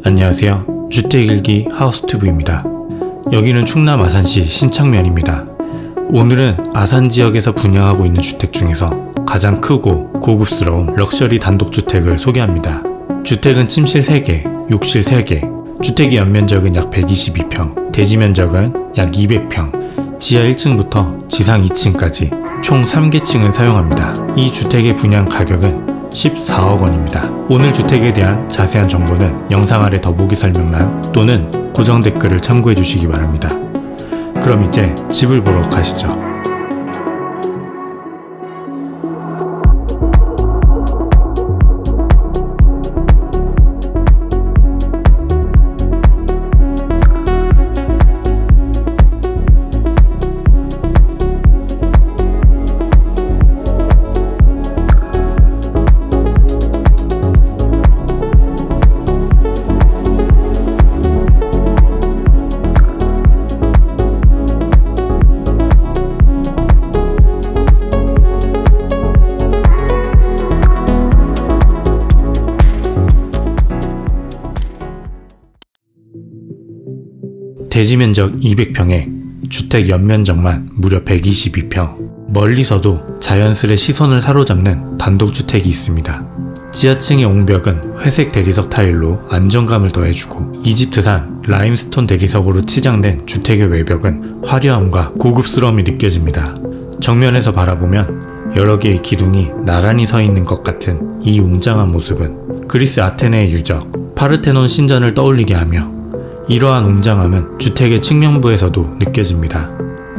안녕하세요. 주택일기 하우스튜브입니다. 여기는 충남 아산시 신창면입니다. 오늘은 아산 지역에서 분양하고 있는 주택 중에서 가장 크고 고급스러운 럭셔리 단독주택을 소개합니다. 주택은 침실 3개, 욕실 3개, 주택의 연면적은 약 122평, 대지면적은 약 200평, 지하 1층부터 지상 2층까지 총 3개 층을 사용합니다. 이 주택의 분양 가격은 14억 원입니다. 오늘 주택에 대한 자세한 정보는 영상 아래 더보기 설명란 또는 고정 댓글을 참고해 주시기 바랍니다. 그럼 이제 집을 보러 가시죠. 대지면적 200평에 주택 연면적만 무려 122평, 멀리서도 자연스레 시선을 사로잡는 단독주택이 있습니다. 지하층의 옹벽은 회색 대리석 타일로 안정감을 더해주고 이 집 특산 라임스톤 대리석으로 치장된 주택의 외벽은 화려함과 고급스러움이 느껴집니다. 정면에서 바라보면 여러 개의 기둥이 나란히 서 있는 것 같은 이 웅장한 모습은 그리스 아테네의 유적 파르테논 신전을 떠올리게 하며 이러한 웅장함은 주택의 측면부에서도 느껴집니다.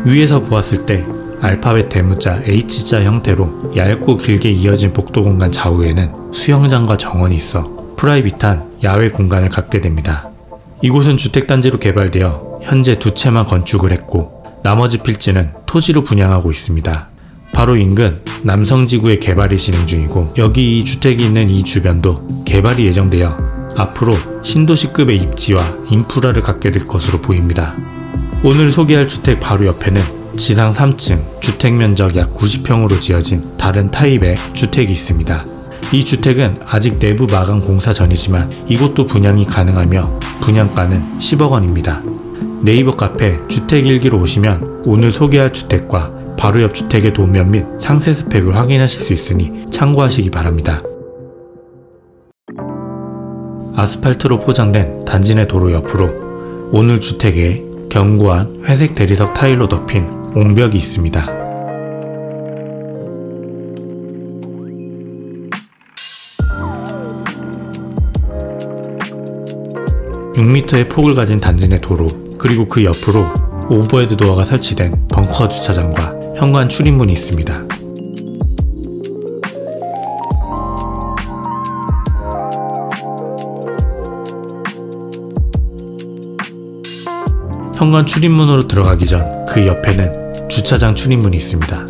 위에서 보았을 때 알파벳 대문자 H자 형태로 얇고 길게 이어진 복도 공간 좌우에는 수영장과 정원이 있어 프라이빗한 야외 공간을 갖게 됩니다. 이곳은 주택단지로 개발되어 현재 2채만 건축을 했고 나머지 필지는 토지로 분양하고 있습니다. 바로 인근 남성지구의 개발이 진행 중이고 여기 이 주택이 있는 이 주변도 개발이 예정되어 앞으로 신도시급의 입지와 인프라를 갖게 될 것으로 보입니다. 오늘 소개할 주택 바로 옆에는 지상 3층, 주택면적 약 90평으로 지어진 다른 타입의 주택이 있습니다. 이 주택은 아직 내부 마감 공사 전이지만 이곳도 분양이 가능하며 분양가는 10억 원입니다. 네이버 카페 주택일기로 오시면 오늘 소개할 주택과 바로 옆 주택의 도면 및 상세 스펙을 확인하실 수 있으니 참고하시기 바랍니다. 아스팔트로 포장된 단지 내 도로 옆으로 오늘 주택에 견고한 회색 대리석 타일로 덮인 옹벽이 있습니다. 6m의 폭을 가진 단지 내 도로 그리고 그 옆으로 오버헤드 도어가 설치된 벙커 주차장과 현관 출입문이 있습니다. 현관 출입문으로 들어가기 전 그 옆에는 주차장 출입문이 있습니다.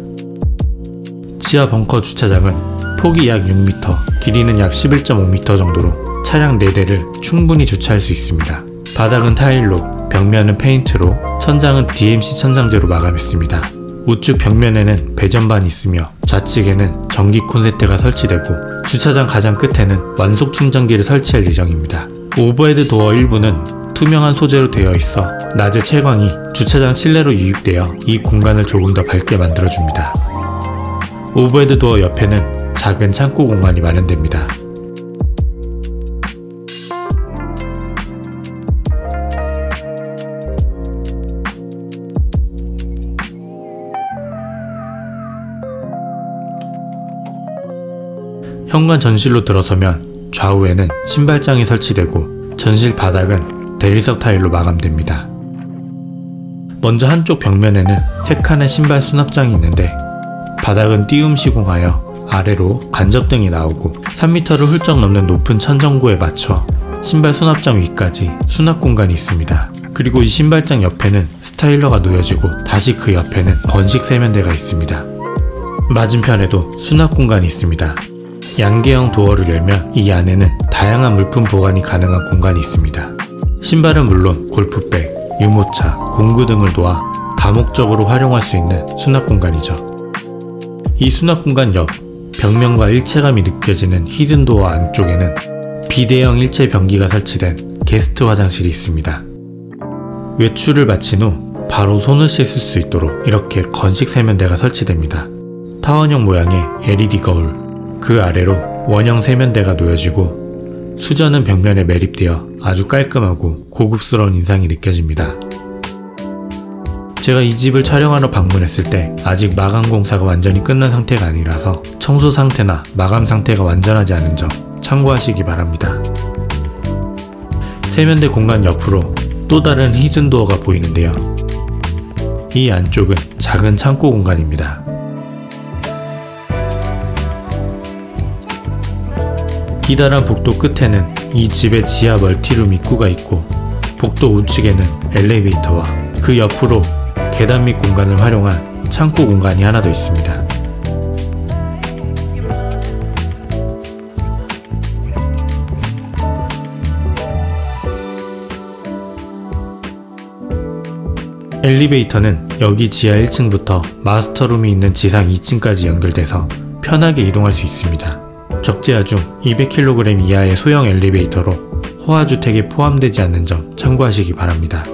지하 벙커 주차장은 폭이 약 6m, 길이는 약 11.5m 정도로 차량 4대를 충분히 주차할 수 있습니다. 바닥은 타일로, 벽면은 페인트로, 천장은 DMC 천장재로 마감했습니다. 우측 벽면에는 배전반이 있으며 좌측에는 전기 콘센트가 설치되고 주차장 가장 끝에는 완속 충전기를 설치할 예정입니다. 오버헤드 도어 일부는 투명한 소재로 되어 있어 낮의 채광이 주차장 실내로 유입되어 이 공간을 조금 더 밝게 만들어줍니다. 오버헤드 도어 옆에는 작은 창고 공간이 마련됩니다. 현관 전실로 들어서면 좌우에는 신발장이 설치되고 전실 바닥은 대리석 타일로 마감됩니다. 먼저 한쪽 벽면에는 3칸의 신발 수납장이 있는데 바닥은 띄움 시공하여 아래로 간접등이 나오고 3m를 훌쩍 넘는 높은 천정고에 맞춰 신발 수납장 위까지 수납 공간이 있습니다. 그리고 이 신발장 옆에는 스타일러가 놓여지고 다시 그 옆에는 건식 세면대가 있습니다. 맞은편에도 수납 공간이 있습니다. 양계형 도어를 열면 이 안에는 다양한 물품 보관이 가능한 공간이 있습니다. 신발은 물론 골프백, 유모차, 공구 등을 놓아 다목적으로 활용할 수 있는 수납 공간이죠. 이 수납 공간 옆 벽면과 일체감이 느껴지는 히든도어 안쪽에는 비대형 일체 변기가 설치된 게스트 화장실이 있습니다. 외출을 마친 후 바로 손을 씻을 수 있도록 이렇게 건식 세면대가 설치됩니다. 타원형 모양의 LED 거울, 그 아래로 원형 세면대가 놓여지고 수전은 벽면에 매립되어 아주 깔끔하고 고급스러운 인상이 느껴집니다. 제가 이 집을 촬영하러 방문했을 때 아직 마감 공사가 완전히 끝난 상태가 아니라서 청소 상태나 마감 상태가 완전하지 않은 점 참고하시기 바랍니다. 세면대 공간 옆으로 또 다른 히든도어가 보이는데요. 이 안쪽은 작은 창고 공간입니다. 기다란 복도 끝에는 이 집의 지하 멀티룸 입구가 있고 복도 우측에는 엘리베이터와 그 옆으로 계단 밑 공간을 활용한 창고 공간이 하나 더 있습니다. 엘리베이터는 여기 지하 1층부터 마스터룸이 있는 지상 2층까지 연결돼서 편하게 이동할 수 있습니다. 적재하 중 200kg 이하의 소형 엘리베이터로 호화주택에 포함되지 않는 점 참고하시기 바랍니다.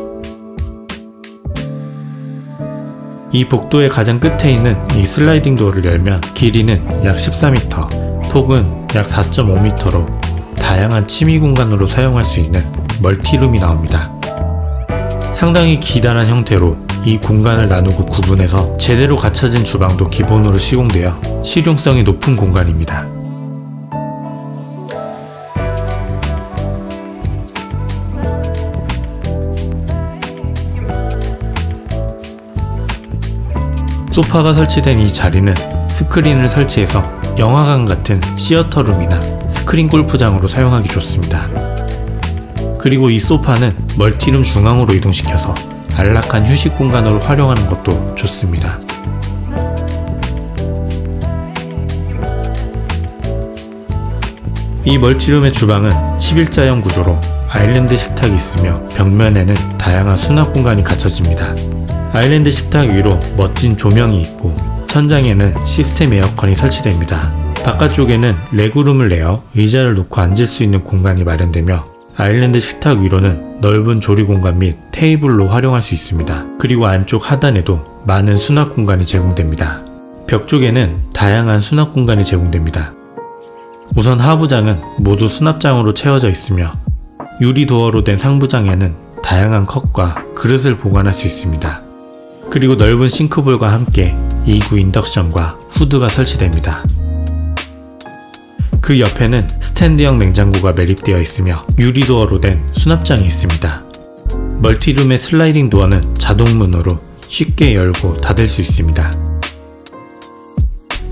이 복도의 가장 끝에 있는 이 슬라이딩 도어를 열면 길이는 약 14m, 폭은 약 4.5m로 다양한 취미 공간으로 사용할 수 있는 멀티룸이 나옵니다. 상당히 기다란 형태로 이 공간을 나누고 구분해서 제대로 갖춰진 주방도 기본으로 시공되어 실용성이 높은 공간입니다. 소파가 설치된 이 자리는 스크린을 설치해서 영화관 같은 시어터룸이나 스크린 골프장으로 사용하기 좋습니다. 그리고 이 소파는 멀티룸 중앙으로 이동시켜서 안락한 휴식 공간으로 활용하는 것도 좋습니다. 이 멀티룸의 주방은 11자형 구조로 아일랜드 식탁이 있으며 벽면에는 다양한 수납 공간이 갖춰집니다. 아일랜드 식탁 위로 멋진 조명이 있고 천장에는 시스템 에어컨이 설치됩니다. 바깥쪽에는 레그룸을 내어 의자를 놓고 앉을 수 있는 공간이 마련되며 아일랜드 식탁 위로는 넓은 조리 공간 및 테이블로 활용할 수 있습니다. 그리고 안쪽 하단에도 많은 수납 공간이 제공됩니다. 벽 쪽에는 다양한 수납 공간이 제공됩니다. 우선 하부장은 모두 수납장으로 채워져 있으며 유리 도어로 된 상부장에는 다양한 컵과 그릇을 보관할 수 있습니다. 그리고 넓은 싱크볼과 함께 2구 인덕션과 후드가 설치됩니다. 그 옆에는 스탠드형 냉장고가 매립되어 있으며 유리도어로 된 수납장이 있습니다. 멀티룸의 슬라이딩 도어는 자동문으로 쉽게 열고 닫을 수 있습니다.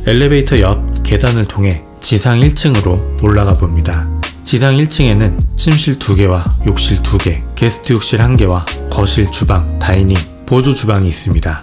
엘리베이터 옆 계단을 통해 지상 1층으로 올라가 봅니다. 지상 1층에는 침실 2개와 욕실 2개, 게스트 욕실 1개와 거실, 주방, 다이닝, 보조 주방이 있습니다.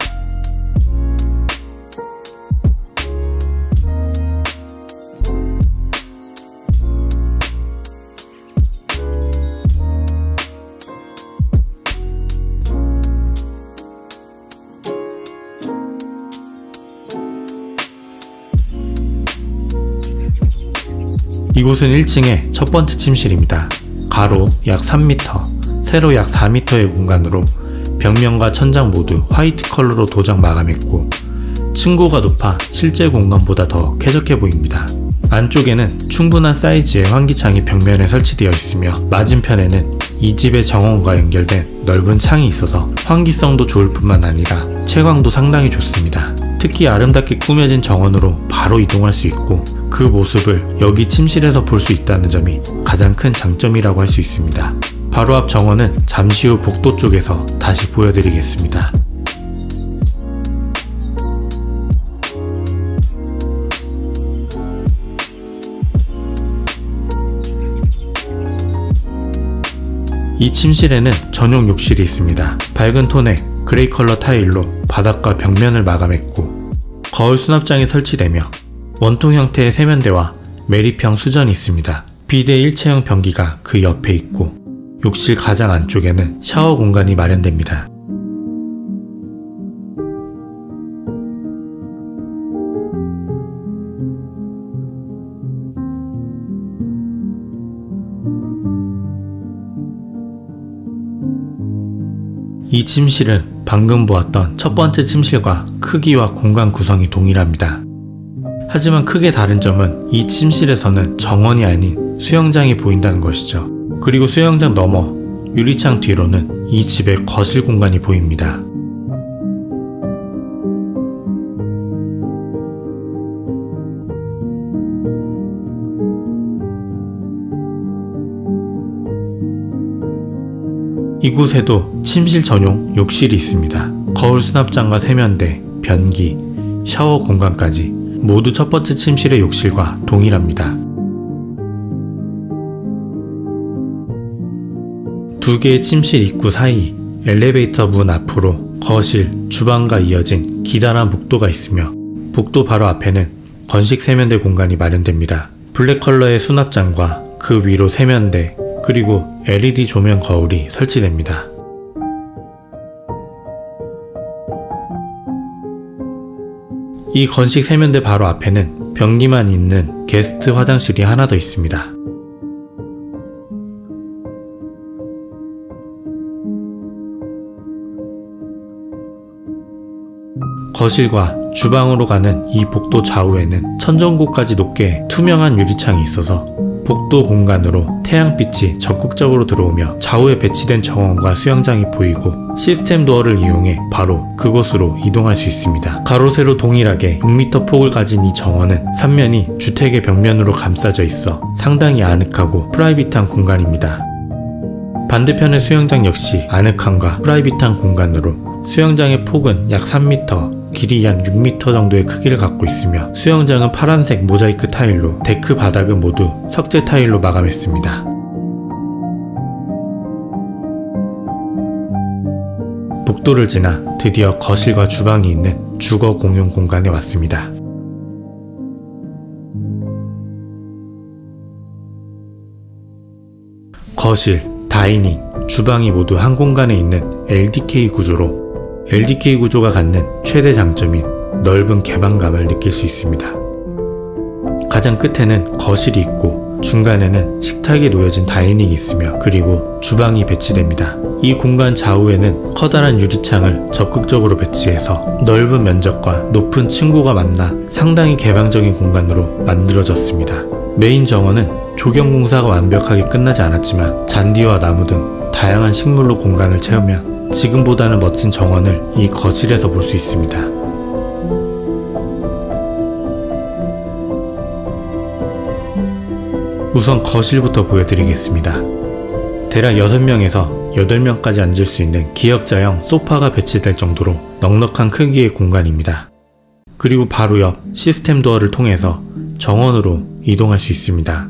이곳은 1층의 첫 번째 침실입니다. 가로 약 3m, 세로 약 4m의 공간으로 벽면과 천장 모두 화이트 컬러로 도장 마감했고 층고가 높아 실제 공간보다 더 쾌적해 보입니다. 안쪽에는 충분한 사이즈의 환기창이 벽면에 설치되어 있으며 맞은편에는 이 집의 정원과 연결된 넓은 창이 있어서 환기성도 좋을 뿐만 아니라 채광도 상당히 좋습니다. 특히 아름답게 꾸며진 정원으로 바로 이동할 수 있고 그 모습을 여기 침실에서 볼 수 있다는 점이 가장 큰 장점이라고 할 수 있습니다. 바로 앞 정원은 잠시 후 복도 쪽에서 다시 보여드리겠습니다. 이 침실에는 전용 욕실이 있습니다. 밝은 톤의 그레이 컬러 타일로 바닥과 벽면을 마감했고 거울 수납장이 설치되며 원통 형태의 세면대와 매립형 수전이 있습니다. 비대 일체형 변기가 그 옆에 있고 욕실 가장 안쪽에는 샤워 공간이 마련됩니다. 이 침실은 방금 보았던 첫 번째 침실과 크기와 공간 구성이 동일합니다. 하지만 크게 다른 점은 이 침실에서는 정원이 아닌 수영장이 보인다는 것이죠. 그리고 수영장 너머 유리창 뒤로는 이 집의 거실 공간이 보입니다. 이곳에도 침실 전용 욕실이 있습니다. 거울 수납장과 세면대, 변기, 샤워 공간까지 모두 첫 번째 침실의 욕실과 동일합니다. 두 개의 침실 입구 사이 엘리베이터 문 앞으로 거실, 주방과 이어진 기다란 복도가 있으며 복도 바로 앞에는 건식 세면대 공간이 마련됩니다. 블랙 컬러의 수납장과 그 위로 세면대, 그리고 LED 조명 거울이 설치됩니다. 이 건식 세면대 바로 앞에는 변기만 있는 게스트 화장실이 하나 더 있습니다. 거실과 주방으로 가는 이 복도 좌우에는 천정고까지 높게 투명한 유리창이 있어서 복도 공간으로 태양빛이 적극적으로 들어오며 좌우에 배치된 정원과 수영장이 보이고 시스템 도어를 이용해 바로 그곳으로 이동할 수 있습니다. 가로 세로 동일하게 6m 폭을 가진 이 정원은 3면이 주택의 벽면으로 감싸져 있어 상당히 아늑하고 프라이빗한 공간입니다. 반대편의 수영장 역시 아늑함과 프라이빗한 공간으로 수영장의 폭은 약 3m, 길이 약 6m 정도의 크기를 갖고 있으며 수영장은 파란색 모자이크 타일로 데크 바닥은 모두 석재 타일로 마감했습니다. 복도를 지나 드디어 거실과 주방이 있는 주거 공용 공간에 왔습니다. 거실, 다이닝, 주방이 모두 한 공간에 있는 LDK 구조로 LDK 구조가 갖는 최대 장점인 넓은 개방감을 느낄 수 있습니다. 가장 끝에는 거실이 있고 중간에는 식탁이 놓여진 다이닝이 있으며 그리고 주방이 배치됩니다. 이 공간 좌우에는 커다란 유리창을 적극적으로 배치해서 넓은 면적과 높은 층고가 만나 상당히 개방적인 공간으로 만들어졌습니다. 메인 정원은 조경 공사가 완벽하게 끝나지 않았지만 잔디와 나무 등 다양한 식물로 공간을 채우면 지금보다는 멋진 정원을 이 거실에서 볼 수 있습니다. 우선 거실부터 보여드리겠습니다. 대략 6명에서 8명까지 앉을 수 있는 기역자형 소파가 배치될 정도로 넉넉한 크기의 공간입니다. 그리고 바로 옆 시스템 도어를 통해서 정원으로 이동할 수 있습니다.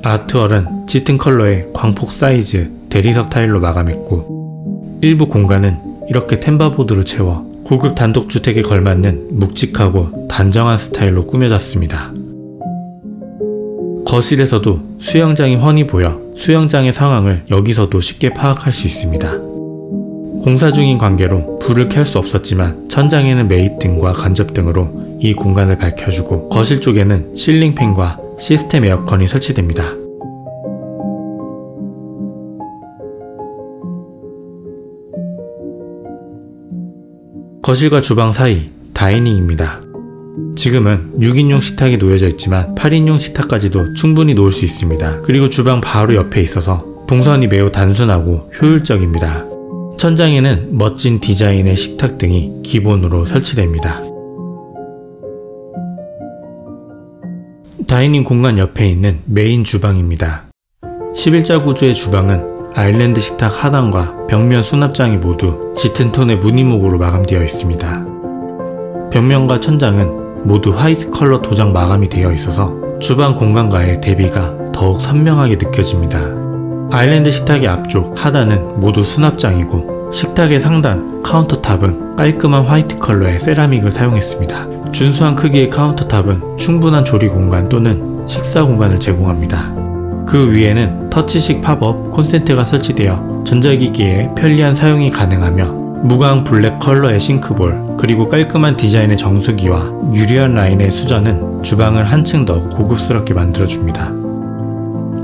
아트월은 짙은 컬러의 광폭 사이즈 대리석 타일로 마감했고 일부 공간은 이렇게 템바보드로 채워 고급 단독주택에 걸맞는 묵직하고 단정한 스타일로 꾸며졌습니다. 거실에서도 수영장이 훤히 보여 수영장의 상황을 여기서도 쉽게 파악할 수 있습니다. 공사 중인 관계로 불을 켤 수 없었지만 천장에는 매입등과 간접등으로 이 공간을 밝혀주고 거실 쪽에는 실링팬과 시스템 에어컨이 설치됩니다. 거실과 주방 사이 다이닝입니다. 지금은 6인용 식탁이 놓여져 있지만 8인용 식탁까지도 충분히 놓을 수 있습니다. 그리고 주방 바로 옆에 있어서 동선이 매우 단순하고 효율적입니다. 천장에는 멋진 디자인의 식탁 등이 기본으로 설치됩니다. 다이닝 공간 옆에 있는 메인 주방입니다. 11자 구조의 주방은 아일랜드 식탁 하단과 벽면 수납장이 모두 짙은 톤의 무늬목으로 마감되어 있습니다. 벽면과 천장은 모두 화이트 컬러 도장 마감이 되어 있어서 주방 공간과의 대비가 더욱 선명하게 느껴집니다. 아일랜드 식탁의 앞쪽, 하단은 모두 수납장이고 식탁의 상단, 카운터탑은 깔끔한 화이트 컬러의 세라믹을 사용했습니다. 준수한 크기의 카운터탑은 충분한 조리 공간 또는 식사 공간을 제공합니다. 그 위에는 터치식 팝업 콘센트가 설치되어 전자기기에 편리한 사용이 가능하며 무광 블랙 컬러의 싱크볼, 그리고 깔끔한 디자인의 정수기와 유리한 라인의 수전은 주방을 한층 더 고급스럽게 만들어줍니다.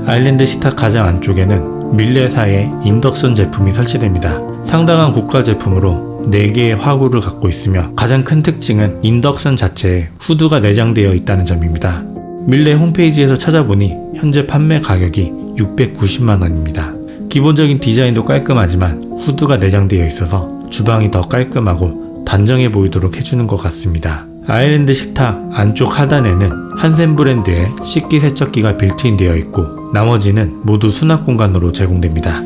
아일랜드 식탁 가장 안쪽에는 밀레사의 인덕션 제품이 설치됩니다. 상당한 고가 제품으로 4개의 화구를 갖고 있으며 가장 큰 특징은 인덕션 자체에 후드가 내장되어 있다는 점입니다. 밀레 홈페이지에서 찾아보니 현재 판매 가격이 690만원입니다. 기본적인 디자인도 깔끔하지만 후드가 내장되어 있어서 주방이 더 깔끔하고 단정해 보이도록 해주는 것 같습니다. 아일랜드 식탁 안쪽 하단에는 한센 브랜드의 식기세척기가 빌트인 되어 있고 나머지는 모두 수납 공간으로 제공됩니다.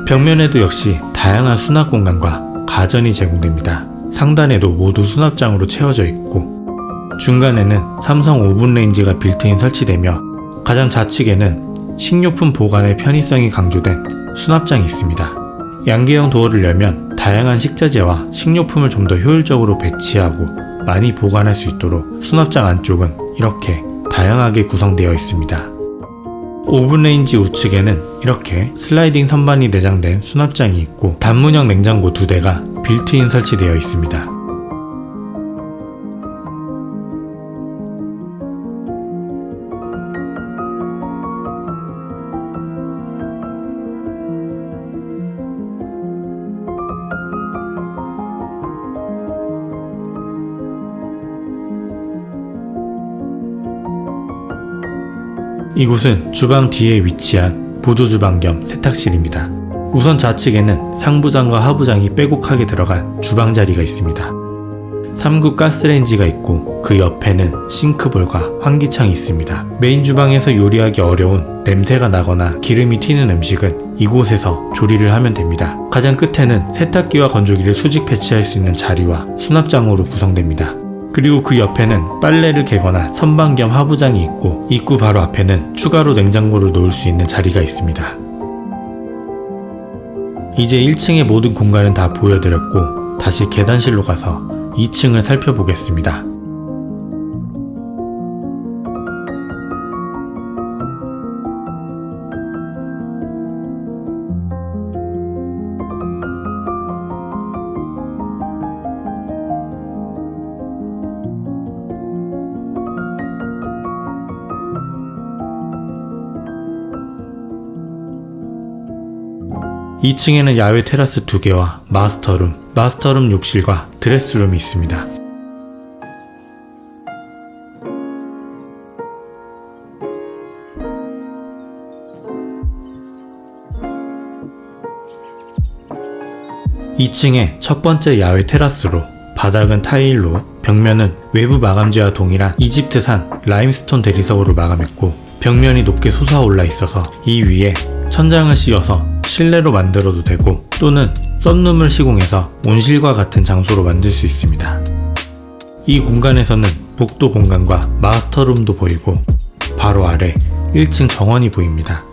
벽면에도 역시 다양한 수납 공간과 가전이 제공됩니다. 상단에도 모두 수납장으로 채워져 있고 중간에는 삼성 오븐 레인지가 빌트인 설치되며 가장 좌측에는 식료품 보관의 편의성이 강조된 수납장이 있습니다. 양계형 도어를 열면 다양한 식자재와 식료품을 좀 더 효율적으로 배치하고 많이 보관할 수 있도록 수납장 안쪽은 이렇게 다양하게 구성되어 있습니다. 오븐레인지 우측에는 이렇게 슬라이딩 선반이 내장된 수납장이 있고 단문형 냉장고 2대가 빌트인 설치되어 있습니다. 이곳은 주방 뒤에 위치한 보조주방 겸 세탁실입니다. 우선 좌측에는 상부장과 하부장이 빼곡하게 들어간 주방 자리가 있습니다. 3구 가스레인지가 있고 그 옆에는 싱크볼과 환기창이 있습니다. 메인 주방에서 요리하기 어려운 냄새가 나거나 기름이 튀는 음식은 이곳에서 조리를 하면 됩니다. 가장 끝에는 세탁기와 건조기를 수직 배치할 수 있는 자리와 수납장으로 구성됩니다. 그리고 그 옆에는 빨래를 개거나 선반 겸 하부장이 있고 입구 바로 앞에는 추가로 냉장고를 놓을 수 있는 자리가 있습니다. 이제 1층의 모든 공간은 다 보여드렸고 다시 계단실로 가서 2층을 살펴보겠습니다. 이 2층에는 야외 테라스 2개와 마스터룸 욕실과 드레스룸이 있습니다. 이 2층의 첫 번째 야외 테라스로 바닥은 타일로 벽면은 외부 마감재와 동일한 이집트산 라임스톤 대리석으로 마감했고 벽면이 높게 솟아올라 있어서 이 위에 천장을 씌워서 실내로 만들어도 되고 또는 썬룸을 시공해서 온실과 같은 장소로 만들 수 있습니다. 이 공간에서는 복도 공간과 마스터룸도 보이고 바로 아래 1층 정원이 보입니다.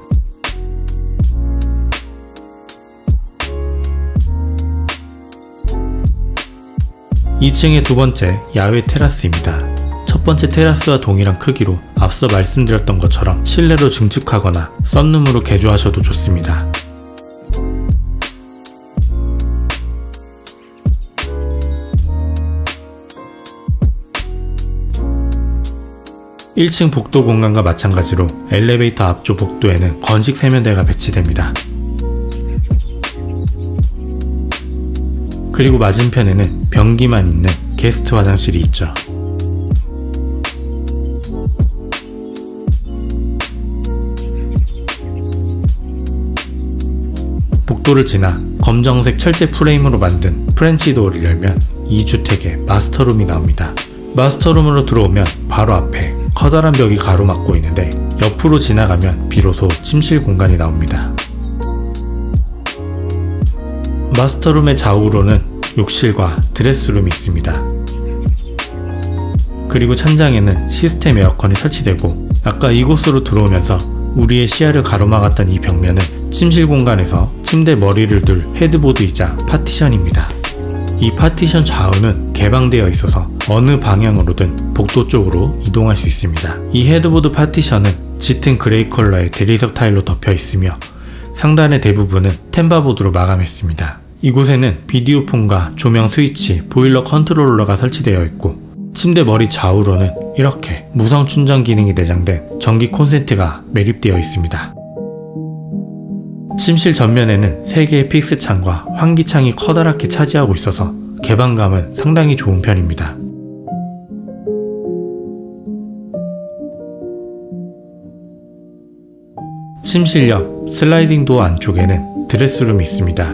이 2층의 두 번째 야외 테라스입니다. 첫 번째 테라스와 동일한 크기로 앞서 말씀드렸던 것처럼 실내로 증축하거나 썬룸으로 개조하셔도 좋습니다. 1층 복도 공간과 마찬가지로 엘리베이터 앞쪽 복도에는 건식 세면대가 배치됩니다. 그리고 맞은편에는 변기만 있는 게스트 화장실이 있죠. 복도를 지나 검정색 철제 프레임으로 만든 프렌치 도어를 열면 이 주택의 마스터룸이 나옵니다. 마스터룸으로 들어오면 바로 앞에 커다란 벽이 가로막고 있는데 옆으로 지나가면 비로소 침실 공간이 나옵니다. 마스터룸의 좌우로는 욕실과 드레스룸이 있습니다. 그리고 찬장에는 시스템 에어컨이 설치되고 아까 이곳으로 들어오면서 우리의 시야를 가로막았던 이 벽면은 침실 공간에서 침대 머리를 둘 헤드보드이자 파티션입니다. 이 파티션 좌우는 개방되어 있어서 어느 방향으로든 복도 쪽으로 이동할 수 있습니다. 이 헤드보드 파티션은 짙은 그레이 컬러의 대리석 타일로 덮여 있으며 상단의 대부분은 템바보드로 마감했습니다. 이곳에는 비디오폰과 조명 스위치, 보일러 컨트롤러가 설치되어 있고 침대 머리 좌우로는 이렇게 무선 충전 기능이 내장된 전기 콘센트가 매립되어 있습니다. 침실 전면에는 3개의 픽스창과 환기창이 커다랗게 차지하고 있어서 개방감은 상당히 좋은 편입니다. 침실 옆 슬라이딩 도어 안쪽에는 드레스룸이 있습니다.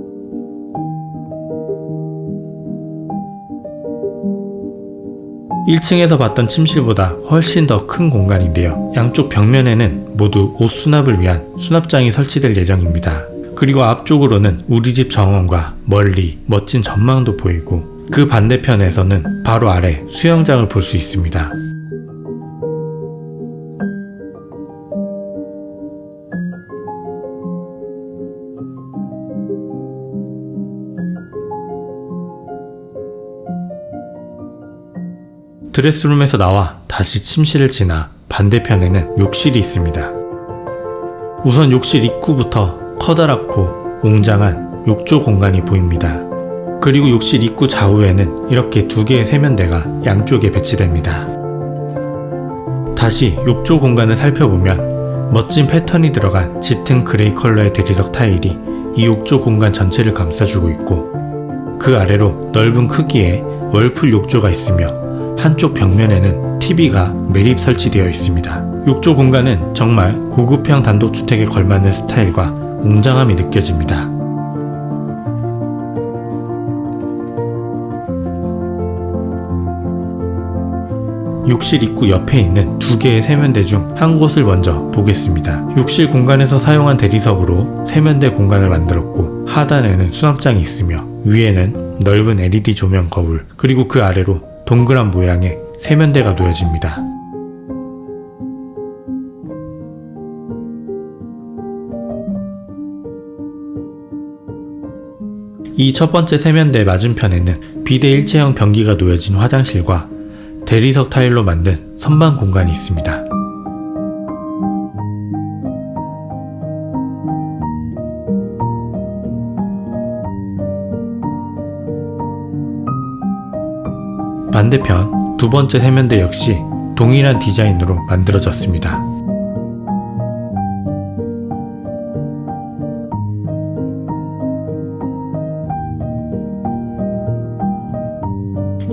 1층에서 봤던 침실보다 훨씬 더 큰 공간인데요. 양쪽 벽면에는 모두 옷 수납을 위한 수납장이 설치될 예정입니다. 그리고 앞쪽으로는 우리 집 정원과 멀리 멋진 전망도 보이고 그 반대편에서는 바로 아래 수영장을 볼 수 있습니다. 드레스룸에서 나와 다시 침실을 지나 반대편에는 욕실이 있습니다. 우선 욕실 입구부터 커다랗고 웅장한 욕조 공간이 보입니다. 그리고 욕실 입구 좌우에는 이렇게 2개의 세면대가 양쪽에 배치됩니다. 다시 욕조 공간을 살펴보면 멋진 패턴이 들어간 짙은 그레이 컬러의 대리석 타일이 이 욕조 공간 전체를 감싸주고 있고 그 아래로 넓은 크기의 월풀 욕조가 있으며 한쪽 벽면에는 TV가 매립 설치되어 있습니다. 욕조 공간은 정말 고급형 단독주택에 걸맞는 스타일과 웅장함이 느껴집니다. 욕실 입구 옆에 있는 2개의 세면대 중 한 곳을 먼저 보겠습니다. 욕실 공간에서 사용한 대리석으로 세면대 공간을 만들었고 하단에는 수납장이 있으며 위에는 넓은 LED 조명 거울 그리고 그 아래로 동그란 모양의 세면대가 놓여집니다. 이 첫 번째 세면대 맞은편에는 비대 일체형 변기가 놓여진 화장실과 대리석 타일로 만든 선반 공간이 있습니다. 반대편 두 번째 세면대 역시 동일한 디자인으로 만들어졌습니다.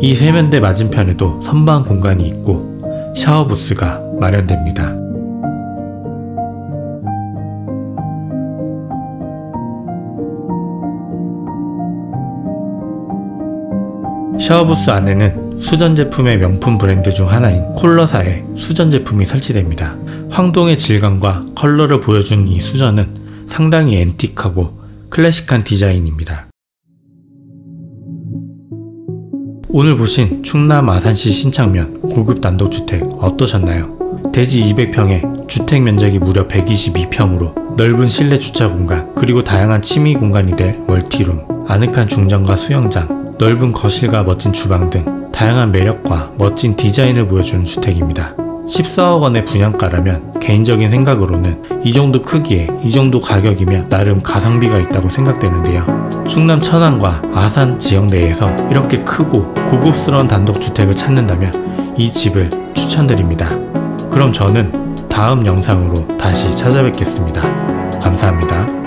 이 세면대 맞은편에도 선반 공간이 있고 샤워 부스가 마련됩니다. 샤워부스 안에는 수전 제품의 명품 브랜드 중 하나인 콜러사의 수전 제품이 설치됩니다. 황동의 질감과 컬러를 보여주는 이 수전은 상당히 앤틱하고 클래식한 디자인입니다. 오늘 보신 충남 아산시 신창면 고급 단독주택 어떠셨나요? 대지 200평에 주택 면적이 무려 122평으로 넓은 실내 주차 공간 그리고 다양한 취미 공간이 될 멀티룸, 아늑한 중정과 수영장, 넓은 거실과 멋진 주방 등 다양한 매력과 멋진 디자인을 보여주는 주택입니다. 14억 원의 분양가라면 개인적인 생각으로는 이 정도 크기에 이 정도 가격이면 나름 가성비가 있다고 생각되는데요. 충남 천안과 아산 지역 내에서 이렇게 크고 고급스러운 단독주택을 찾는다면 이 집을 추천드립니다. 그럼 저는 다음 영상으로 다시 찾아뵙겠습니다. 감사합니다.